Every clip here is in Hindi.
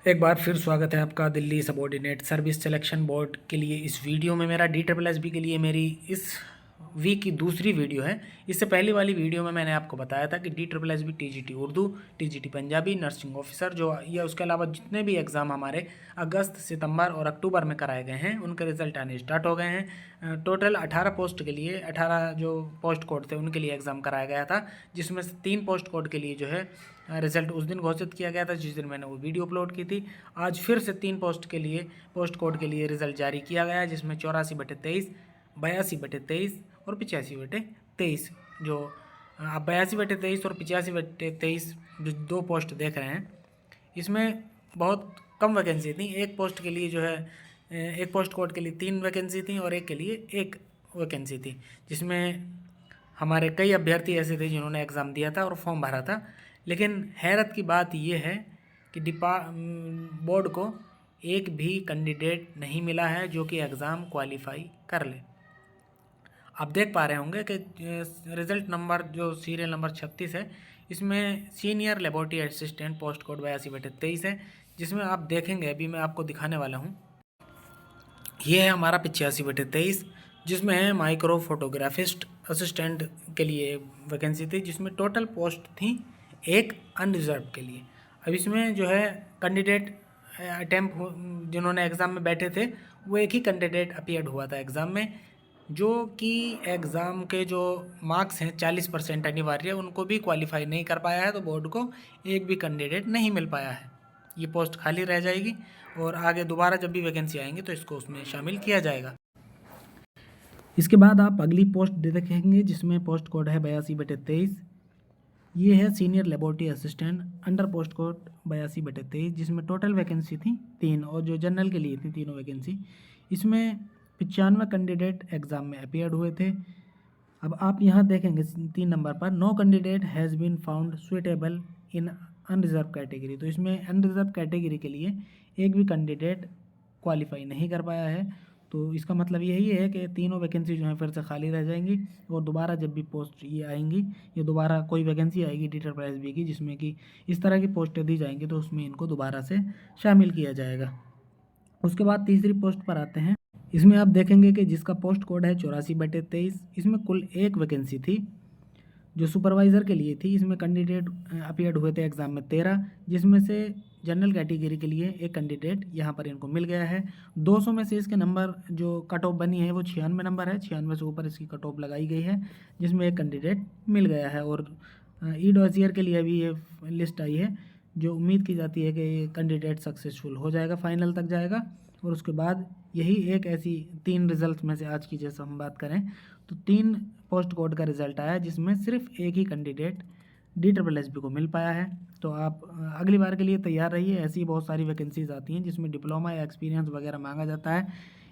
एक बार फिर स्वागत है आपका Delhi subordinate service selection board के लिए। इस वीडियो में मेरा DSSB के लिए मेरी इस वीक की दूसरी वीडियो है। इससे पहली वाली वीडियो में मैंने आपको बताया था कि DSSB TGT Urdu, TGT Punjabi, nursing officer जो या उसके अलावा जितने भी एग्ज़ाम हमारे अगस्त, सितंबर और अक्टूबर में कराए गए हैं उनके रिज़ल्ट आने स्टार्ट हो गए हैं। टोटल 18 पोस्ट के लिए 18 जो पोस्ट कोड थे उनके लिए एग्ज़ाम कराया गया था, जिसमें से 3 पोस्ट कोड के लिए जो है रिज़ल्ट उस दिन घोषित किया गया था जिस दिन मैंने वो वीडियो अपलोड की थी। आज फिर से 3 पोस्ट कोड के लिए रिज़ल्ट जारी किया गया है, जिसमें 84/23, 82/23 और 85/23। जो आप 82/23 और 85/23 जो 2 पोस्ट देख रहे हैं, इसमें बहुत कम वैकेंसी थी। एक पोस्ट के लिए जो है एक पोस्ट कोड के लिए 3 वैकेंसी थी और एक के लिए 1 वैकेंसी थी, जिसमें हमारे कई अभ्यर्थी ऐसे थे जिन्होंने एग्ज़ाम दिया था और फॉर्म भरा था। लेकिन हैरत की बात यह है कि बोर्ड को एक भी कैंडिडेट नहीं मिला है जो कि एग्ज़ाम क्वालिफाई कर ले। आप देख पा रहे होंगे कि रिज़ल्ट नंबर जो सीरियल नंबर 36 है, इसमें senior laboratory assistant post code 82/23 है, जिसमें आप देखेंगे अभी मैं आपको दिखाने वाला हूँ। ये है हमारा 85/23, जिसमें है माइक्रो फोटोग्राफिस्ट असिस्टेंट के लिए वैकेंसी थी, जिसमें टोटल पोस्ट थी 1 अनरिजर्व के लिए। अब इसमें जो है कैंडिडेट जिन्होंने एग्ज़ाम में बैठे थे वो एक ही कैंडिडेट अपीयर्ड हुआ था एग्ज़ाम में, जो कि एग्ज़ाम के जो मार्क्स हैं 40% अनिवार्य, उनको भी क्वालिफाई नहीं कर पाया है। तो बोर्ड को एक भी कैंडिडेट नहीं मिल पाया है। ये पोस्ट खाली रह जाएगी और आगे दोबारा जब भी वैकेंसी आएंगी तो इसको उसमें शामिल किया जाएगा। इसके बाद आप अगली पोस्ट देखेंगे जिसमें पोस्ट कोड है 82/23। ये है senior laboratory assistant under post code 82/23, जिसमें टोटल वैकेंसी थी 3 और जो जनरल के लिए थी तीनों वैकेंसी। इसमें 95 कैंडिडेट एग्ज़ाम में अपीयर्ड हुए थे। अब आप यहाँ देखेंगे 3 नंबर पर no candidate has been found suitable in unreserved category. तो इसमें अनरिजर्व कैटेगरी के लिए एक भी कैंडिडेट क्वालिफाई नहीं कर पाया है। तो इसका मतलब यही है कि तीनों वैकेंसी जो हैं फिर से खाली रह जाएंगी और दोबारा जब भी पोस्ट ये आएंगी या दोबारा कोई वैकेंसी आएगी DSSB की जिसमें कि इस तरह की पोस्टें दी जाएंगी तो उसमें इनको दोबारा से शामिल किया जाएगा। उसके बाद तीसरी पोस्ट पर आते हैं। इसमें आप देखेंगे कि जिसका पोस्ट कोड है 84/23, इसमें कुल 1 वैकेंसी थी जो सुपरवाइज़र के लिए थी। इसमें कैंडिडेट अपीयर्ड हुए थे एग्ज़ाम में 13, जिसमें से जनरल कैटेगरी के लिए एक कैंडिडेट यहाँ पर इनको मिल गया है। 200 में से इसके नंबर जो कट ऑफ बनी है वो 96 नंबर है, 96 से ऊपर इसकी कट ऑफ लगाई गई है, जिसमें एक कैंडिडेट मिल गया है। और ई डॉसियर के लिए अभी ये लिस्ट आई है, जो उम्मीद की जाती है कि ये कैंडिडेट सक्सेसफुल हो जाएगा, फाइनल तक जाएगा। और उसके बाद यही एक ऐसी 3 रिजल्ट में से आज की जैसे हम बात करें तो 3 पोस्ट कोड का रिजल्ट आया जिसमें सिर्फ एक ही कैंडिडेट DSSB को मिल पाया है। तो आप अगली बार के लिए तैयार रहिए। ऐसी बहुत सारी वैकेंसीज आती हैं जिसमें डिप्लोमा या एक्सपीरियंस वगैरह मांगा जाता है।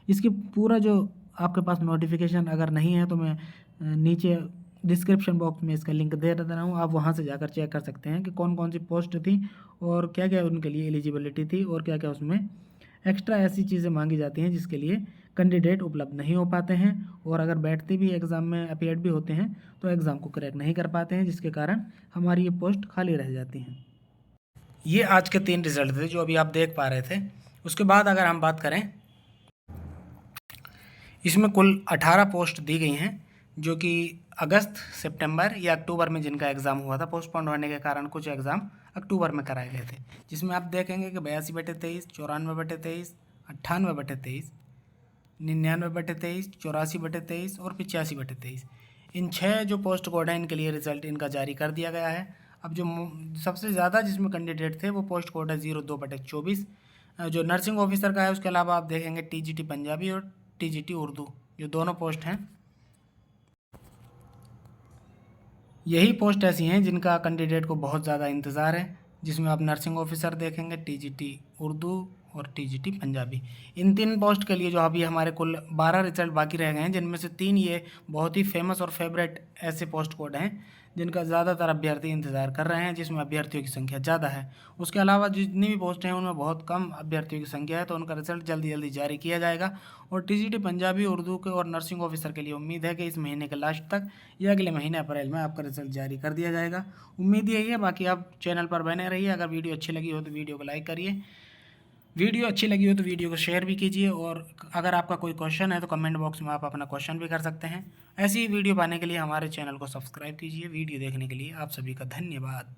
इसकी पूरा जो आपके पास नोटिफिकेशन अगर नहीं है तो मैं नीचे डिस्क्रिप्शन बॉक्स में इसका लिंक दे रहा हूँ, आप वहाँ से जाकर चेक कर सकते हैं कि कौन कौन सी पोस्ट थी और क्या क्या उनके लिए एलिजिबिलिटी थी और क्या क्या उसमें एक्स्ट्रा ऐसी चीज़ें मांगी जाती हैं जिसके लिए कैंडिडेट उपलब्ध नहीं हो पाते हैं। और अगर बैठते भी एग्ज़ाम में अपीयर्ड भी होते हैं तो एग्ज़ाम को क्रैक नहीं कर पाते हैं, जिसके कारण हमारी ये पोस्ट खाली रह जाती हैं। ये आज के 3 रिजल्ट थे जो अभी आप देख पा रहे थे। उसके बाद अगर हम बात करें, इसमें कुल 18 पोस्ट दी गई हैं जो कि अगस्त, सितंबर या अक्टूबर में जिनका एग्ज़ाम हुआ था। पोस्टपोन होने के कारण कुछ एग्ज़ाम अक्टूबर में कराए गए थे, जिसमें आप देखेंगे कि 82/23, 94/23, 98/23, 99/23, 84/23 और 85/23, इन 6 जो पोस्ट कोड हैं इनके लिए रिज़ल्ट इनका जारी कर दिया गया है। अब जो सबसे ज़्यादा जिसमें कैंडिडेट थे वो पोस्ट कोड है 02/24 जो नर्सिंग ऑफिसर का है। उसके अलावा आप देखेंगे TGT पंजाबी और TGT उर्दू, जो दोनों पोस्ट हैं, यही पोस्ट ऐसी हैं जिनका कैंडिडेट को बहुत ज़्यादा इंतज़ार है। जिसमें आप नर्सिंग ऑफिसर देखेंगे, TGT उर्दू और TGT पंजाबी। इन 3 पोस्ट के लिए जो अभी हमारे कुल 12 रिजल्ट बाकी रह गए हैं, जिनमें से 3 ये बहुत ही फेमस और फेवरेट ऐसे पोस्ट कोड हैं जिनका ज़्यादातर अभ्यर्थी इंतज़ार कर रहे हैं, जिसमें अभ्यर्थियों की संख्या ज़्यादा है। उसके अलावा जितनी भी पोस्ट हैं उनमें बहुत कम अभ्यर्थियों की संख्या है, तो उनका रिजल्ट जल्दी जल्दी जारी किया जाएगा। और TGT पंजाबी, उर्दू के और नर्सिंग ऑफिसर के लिए उम्मीद है कि इस महीने के लास्ट तक या अगले महीने अप्रैल में आपका रिजल्ट जारी कर दिया जाएगा। उम्मीद यही है। बाकी आप चैनल पर बने रहिए। अगर वीडियो अच्छी लगी हो तो वीडियो को लाइक करिए, वीडियो अच्छी लगी हो तो वीडियो को शेयर भी कीजिए, और अगर आपका कोई क्वेश्चन है तो कमेंट बॉक्स में आप अपना क्वेश्चन भी कर सकते हैं। ऐसी ही वीडियो पाने के लिए हमारे चैनल को सब्सक्राइब कीजिए। वीडियो देखने के लिए आप सभी का धन्यवाद।